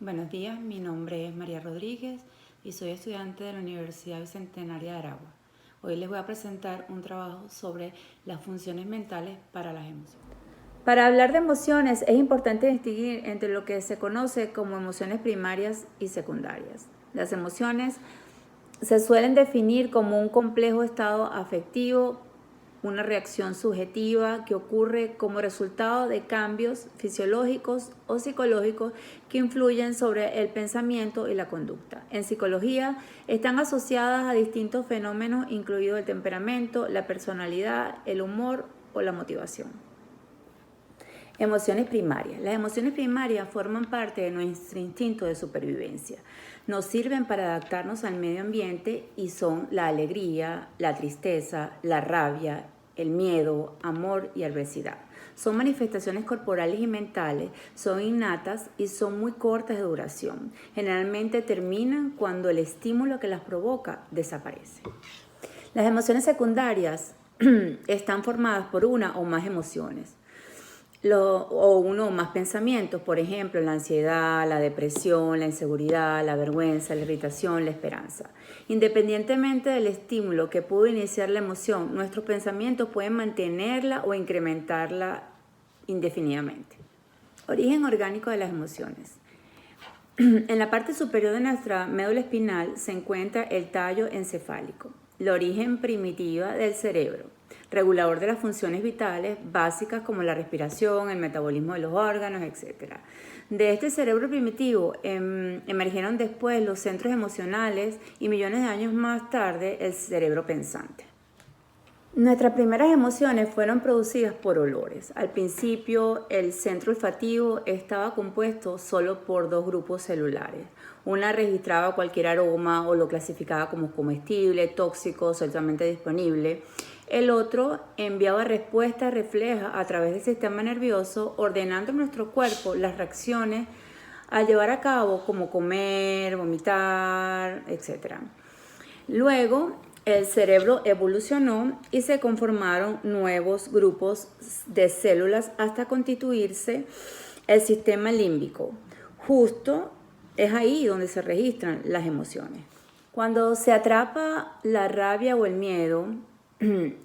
Buenos días, mi nombre es María Rodríguez y soy estudiante de la Universidad Bicentenaria de Aragua. Hoy les voy a presentar un trabajo sobre las funciones mentales para las emociones. Para hablar de emociones es importante distinguir entre lo que se conoce como emociones primarias y secundarias. Las emociones se suelen definir como un complejo estado afectivo, una reacción subjetiva que ocurre como resultado de cambios fisiológicos o psicológicos que influyen sobre el pensamiento y la conducta. En psicología están asociadas a distintos fenómenos, incluido el temperamento, la personalidad, el humor o la motivación. Emociones primarias. Las emociones primarias forman parte de nuestro instinto de supervivencia. Nos sirven para adaptarnos al medio ambiente y son la alegría, la tristeza, la rabia, el miedo, amor y adversidad. Son manifestaciones corporales y mentales, son innatas y son muy cortas de duración. Generalmente terminan cuando el estímulo que las provoca desaparece. Las emociones secundarias están formadas por una o más emociones. O uno o más pensamientos, por ejemplo, la ansiedad, la depresión, la inseguridad, la vergüenza, la irritación, la esperanza. Independientemente del estímulo que pudo iniciar la emoción, nuestros pensamientos pueden mantenerla o incrementarla indefinidamente. Origen orgánico de las emociones. En la parte superior de nuestra médula espinal se encuentra el tallo encefálico, la origen primitiva del cerebro, regulador de las funciones vitales básicas como la respiración, el metabolismo de los órganos, etc. De este cerebro primitivo emergieron después los centros emocionales y millones de años más tarde el cerebro pensante. Nuestras primeras emociones fueron producidas por olores. Al principio, el centro olfativo estaba compuesto solo por dos grupos celulares. Una registraba cualquier aroma o lo clasificaba como comestible, tóxico, altamente disponible. El otro enviaba respuestas reflejas a través del sistema nervioso, ordenando en nuestro cuerpo las reacciones a llevar a cabo, como comer, vomitar, etc. Luego, el cerebro evolucionó y se conformaron nuevos grupos de células hasta constituirse el sistema límbico. Justo es ahí donde se registran las emociones. Cuando se atrapa la rabia o el miedo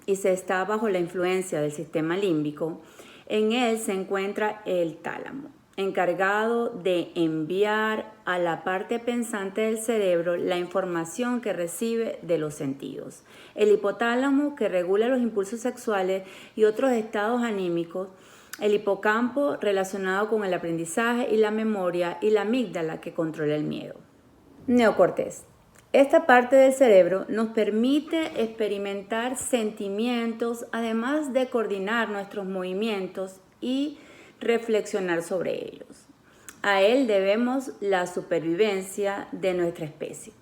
y se está bajo la influencia del sistema límbico, en él se encuentra el tálamo, encargado de enviar a la parte pensante del cerebro la información que recibe de los sentidos. El hipotálamo, que regula los impulsos sexuales y otros estados anímicos. El hipocampo, relacionado con el aprendizaje y la memoria, y la amígdala, que controla el miedo. Neocortés. Esta parte del cerebro nos permite experimentar sentimientos, además de coordinar nuestros movimientos y reflexionar sobre ellos. A él debemos la supervivencia de nuestra especie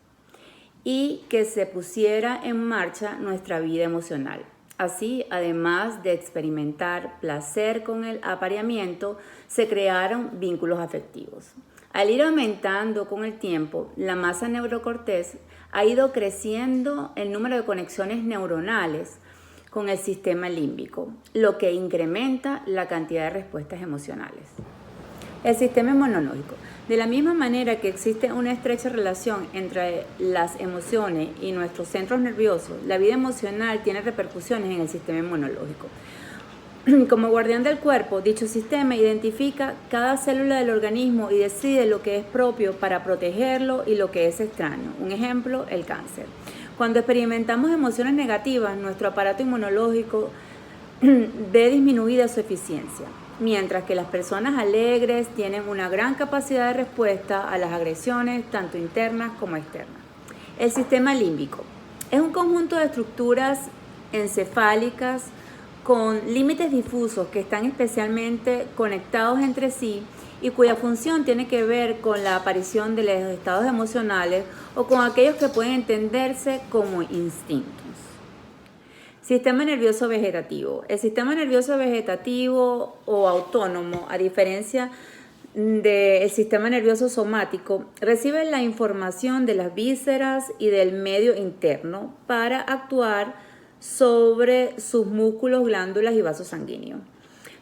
y que se pusiera en marcha nuestra vida emocional. Así, además de experimentar placer con el apareamiento, se crearon vínculos afectivos. Al ir aumentando con el tiempo, la masa neurocortés ha ido creciendo el número de conexiones neuronales con el sistema límbico, lo que incrementa la cantidad de respuestas emocionales. El sistema inmunológico. De la misma manera que existe una estrecha relación entre las emociones y nuestros centros nerviosos, la vida emocional tiene repercusiones en el sistema inmunológico. Como guardián del cuerpo, dicho sistema identifica cada célula del organismo y decide lo que es propio para protegerlo y lo que es extraño. Un ejemplo, el cáncer. Cuando experimentamos emociones negativas, nuestro aparato inmunológico ve disminuida su eficiencia, mientras que las personas alegres tienen una gran capacidad de respuesta a las agresiones, tanto internas como externas. El sistema límbico es un conjunto de estructuras encefálicas con límites difusos que están especialmente conectados entre sí y cuya función tiene que ver con la aparición de los estados emocionales o con aquellos que pueden entenderse como instintos. Sistema nervioso vegetativo. El sistema nervioso vegetativo o autónomo, a diferencia del sistema nervioso somático, recibe la información de las vísceras y del medio interno para actuar sobre sus músculos, glándulas y vasos sanguíneos.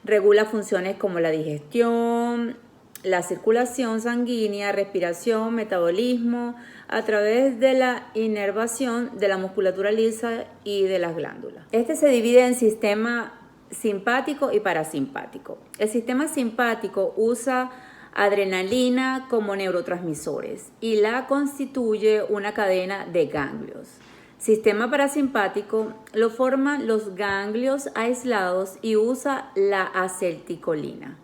Regula funciones como la digestión, la circulación sanguínea, respiración, metabolismo, a través de la inervación de la musculatura lisa y de las glándulas. Este se divide en sistema simpático y parasimpático. El sistema simpático usa adrenalina como neurotransmisores y la constituye una cadena de ganglios. Sistema parasimpático lo forman los ganglios aislados y usa la acetilcolina.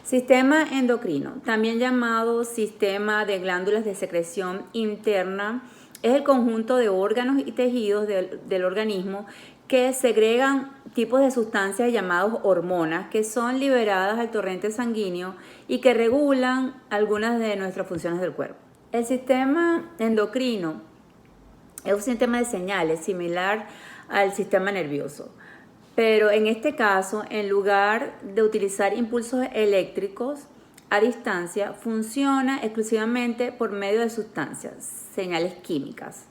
Sistema endocrino, también llamado sistema de glándulas de secreción interna, es el conjunto de órganos y tejidos del organismo que segregan tipos de sustancias llamadas hormonas que son liberadas al torrente sanguíneo y que regulan algunas de nuestras funciones del cuerpo. El sistema endocrino es un sistema de señales similar al sistema nervioso, pero en este caso, en lugar de utilizar impulsos eléctricos a distancia, funciona exclusivamente por medio de sustancias, señales químicas.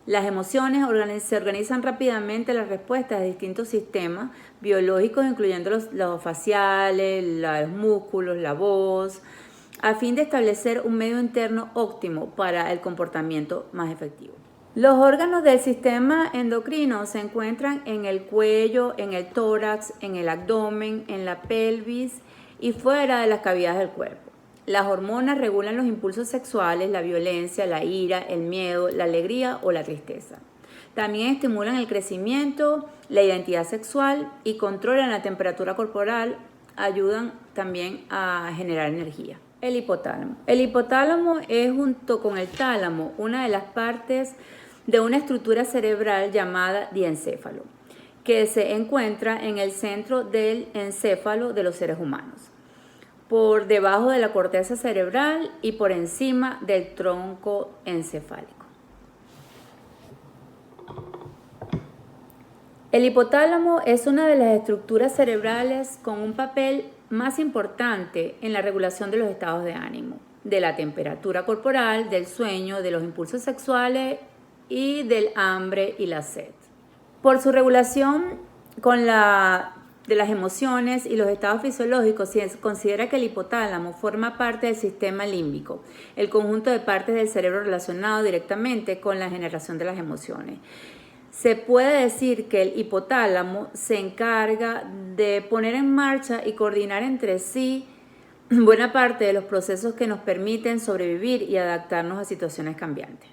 Las emociones se organizan rápidamente las respuestas de distintos sistemas biológicos, incluyendo los faciales, los músculos, la voz, a fin de establecer un medio interno óptimo para el comportamiento más efectivo. Los órganos del sistema endocrino se encuentran en el cuello, en el tórax, en el abdomen, en la pelvis y fuera de las cavidades del cuerpo. Las hormonas regulan los impulsos sexuales, la violencia, la ira, el miedo, la alegría o la tristeza. También estimulan el crecimiento, la identidad sexual y controlan la temperatura corporal, ayudan también a generar energía. El hipotálamo. El hipotálamo es, junto con el tálamo, una de las partes de una estructura cerebral llamada diencéfalo, que se encuentra en el centro del encéfalo de los seres humanos, por debajo de la corteza cerebral y por encima del tronco encefálico. El hipotálamo es una de las estructuras cerebrales con un papel más importante en la regulación de los estados de ánimo, de la temperatura corporal, del sueño, de los impulsos sexuales y del hambre y la sed. Por su regulación de las emociones y los estados fisiológicos, se considera que el hipotálamo forma parte del sistema límbico, el conjunto de partes del cerebro relacionado directamente con la generación de las emociones. Se puede decir que el hipotálamo se encarga de poner en marcha y coordinar entre sí buena parte de los procesos que nos permiten sobrevivir y adaptarnos a situaciones cambiantes.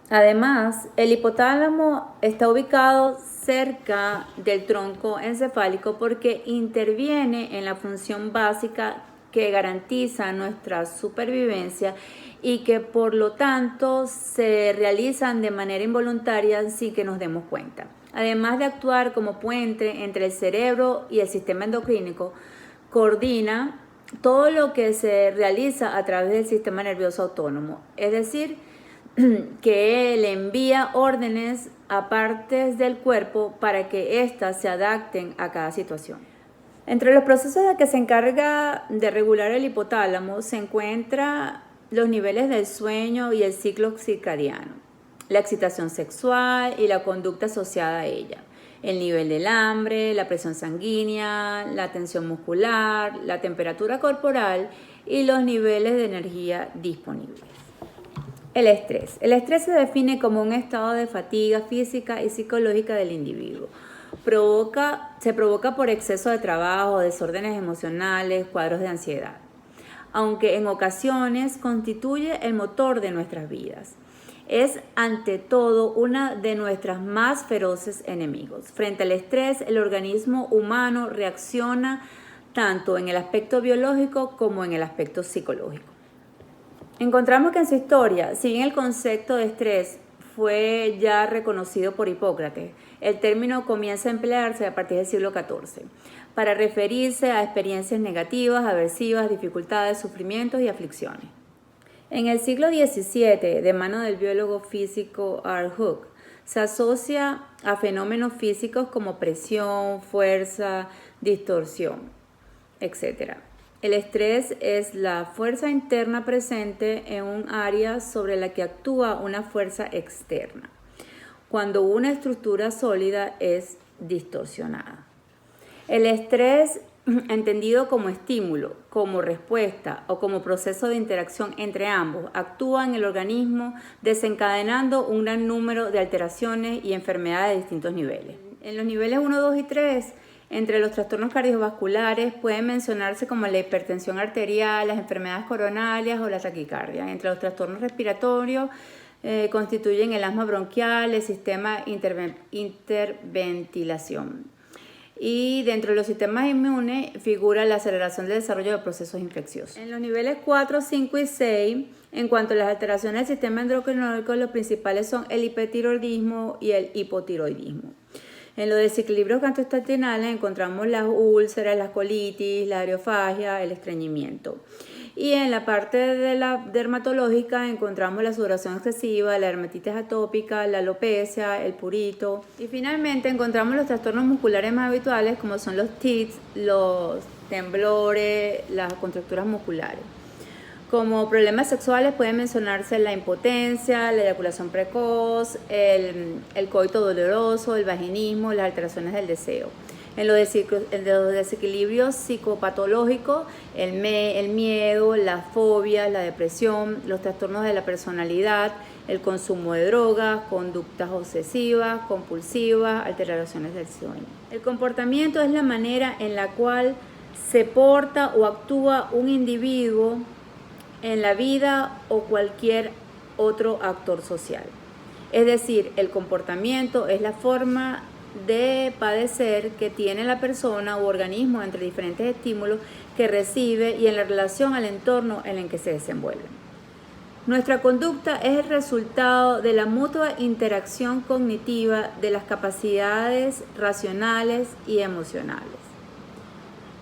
Además, el hipotálamo está ubicado cerca del tronco encefálico porque interviene en la función básica que garantiza nuestra supervivencia y que por lo tanto se realizan de manera involuntaria sin que nos demos cuenta. Además de actuar como puente entre el cerebro y el sistema endocrino, coordina todo lo que se realiza a través del sistema nervioso autónomo, es decir, que le envía órdenes a partes del cuerpo para que éstas se adapten a cada situación. Entre los procesos de que se encarga de regular el hipotálamo se encuentran los niveles del sueño y el ciclo circadiano, la excitación sexual y la conducta asociada a ella, el nivel del hambre, la presión sanguínea, la tensión muscular, la temperatura corporal y los niveles de energía disponibles. El estrés. El estrés se define como un estado de fatiga física y psicológica del individuo. Se provoca por exceso de trabajo, desórdenes emocionales, cuadros de ansiedad, aunque en ocasiones constituye el motor de nuestras vidas. Es ante todo una de nuestras más feroces enemigos. Frente al estrés, el organismo humano reacciona tanto en el aspecto biológico como en el aspecto psicológico. Encontramos que en su historia, si bien el concepto de estrés fue ya reconocido por Hipócrates, el término comienza a emplearse a partir del siglo XIV para referirse a experiencias negativas, aversivas, dificultades, sufrimientos y aflicciones. En el siglo XVII, de mano del biólogo físico R. Hooke, se asocia a fenómenos físicos como presión, fuerza, distorsión, etc. El estrés es la fuerza interna presente en un área sobre la que actúa una fuerza externa, cuando una estructura sólida es distorsionada. El estrés entendido como estímulo, como respuesta o como proceso de interacción entre ambos, actúa en el organismo desencadenando un gran número de alteraciones y enfermedades de distintos niveles. En los niveles 1, 2 y 3, entre los trastornos cardiovasculares pueden mencionarse como la hipertensión arterial, las enfermedades coronarias o la taquicardia. Entre los trastornos respiratorios constituyen el asma bronquial, el sistema interventilación. Y dentro de los sistemas inmunes figura la aceleración del desarrollo de procesos infecciosos. En los niveles 4, 5 y 6, en cuanto a las alteraciones del sistema endocrinológico, los principales son el hipertiroidismo y el hipotiroidismo. En los desequilibrios gastrointestinales encontramos las úlceras, las colitis, la aerofagia, el estreñimiento. Y en la parte de la dermatológica encontramos la sudoración excesiva, la dermatitis atópica, la alopecia, el purito. Y finalmente encontramos los trastornos musculares más habituales como son los tics, los temblores, las contracturas musculares. Como problemas sexuales pueden mencionarse la impotencia, la eyaculación precoz, el coito doloroso, el vaginismo, las alteraciones del deseo. En los desequilibrios psicopatológicos, el miedo, las fobias, la depresión, los trastornos de la personalidad, el consumo de drogas, conductas obsesivas, compulsivas, alteraciones del sueño. El comportamiento es la manera en la cual se porta o actúa un individuo en la vida o cualquier otro actor social. Es decir, el comportamiento es la forma de padecer que tiene la persona u organismo entre diferentes estímulos que recibe y en la relación al entorno en el que se desenvuelve. Nuestra conducta es el resultado de la mutua interacción cognitiva de las capacidades racionales y emocionales.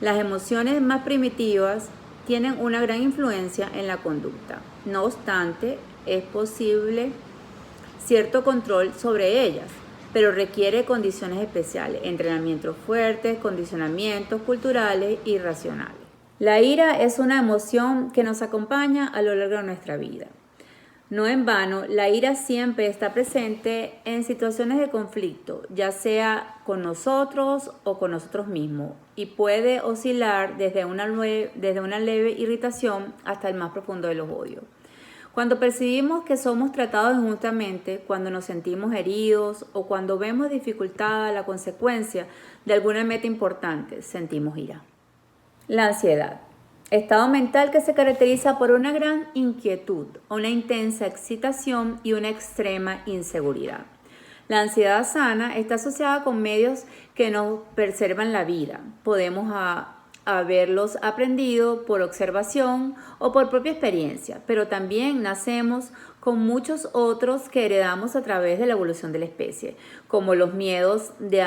Las emociones más primitivas tienen una gran influencia en la conducta. No obstante, es posible cierto control sobre ellas, pero requiere condiciones especiales, entrenamientos fuertes, condicionamientos culturales y racionales. La ira es una emoción que nos acompaña a lo largo de nuestra vida. No en vano, la ira siempre está presente en situaciones de conflicto, ya sea con nosotros o con nosotros mismos, y puede oscilar desde una leve irritación hasta el más profundo de los odios. Cuando percibimos que somos tratados injustamente, cuando nos sentimos heridos o cuando vemos dificultada la consecuencia de alguna meta importante, sentimos ira. La ansiedad. Estado mental que se caracteriza por una gran inquietud, una intensa excitación y una extrema inseguridad. La ansiedad sana está asociada con medios que nos preservan la vida. Podemos haberlos aprendido por observación o por propia experiencia, pero también nacemos con muchos otros que heredamos a través de la evolución de la especie, como los miedos de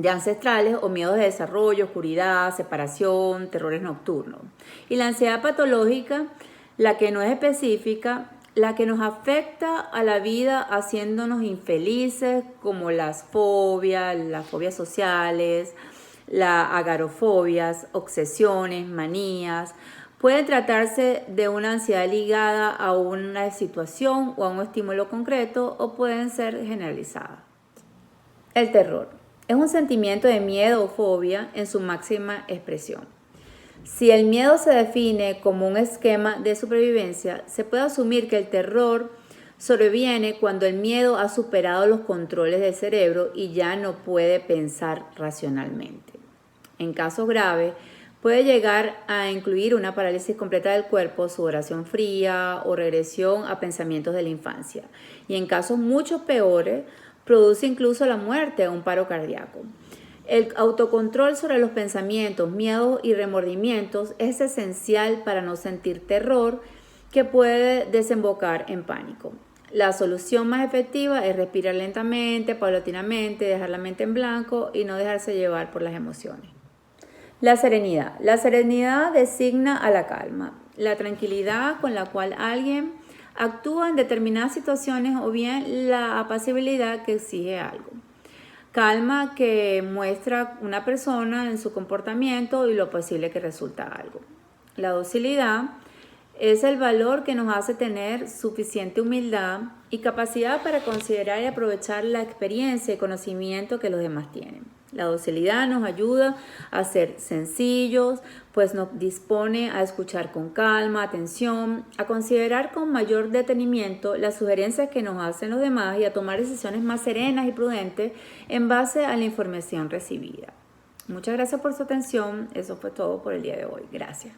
ancestrales o miedos de desarrollo, oscuridad, separación, terrores nocturnos. Y la ansiedad patológica, la que no es específica, la que nos afecta a la vida haciéndonos infelices, como las fobias sociales, las agarofobias, obsesiones, manías. Puede tratarse de una ansiedad ligada a una situación o a un estímulo concreto o pueden ser generalizadas. El terror es un sentimiento de miedo o fobia en su máxima expresión. Si el miedo se define como un esquema de supervivencia, se puede asumir que el terror sobreviene cuando el miedo ha superado los controles del cerebro y ya no puede pensar racionalmente. En casos graves, puede llegar a incluir una parálisis completa del cuerpo, sudoración fría o regresión a pensamientos de la infancia. Y en casos mucho peores, produce incluso la muerte o un paro cardíaco. El autocontrol sobre los pensamientos, miedos y remordimientos es esencial para no sentir terror que puede desembocar en pánico. La solución más efectiva es respirar lentamente, paulatinamente, dejar la mente en blanco y no dejarse llevar por las emociones. La serenidad. La serenidad designa a la calma, la tranquilidad con la cual alguien actúa en determinadas situaciones o bien la apacibilidad que exige algo. Calma que muestra una persona en su comportamiento y lo posible que resulta algo. La docilidad es el valor que nos hace tener suficiente humildad y capacidad para considerar y aprovechar la experiencia y conocimiento que los demás tienen. La docilidad nos ayuda a ser sencillos, pues nos dispone a escuchar con calma, atención, a considerar con mayor detenimiento las sugerencias que nos hacen los demás y a tomar decisiones más serenas y prudentes en base a la información recibida. Muchas gracias por su atención. Eso fue todo por el día de hoy. Gracias.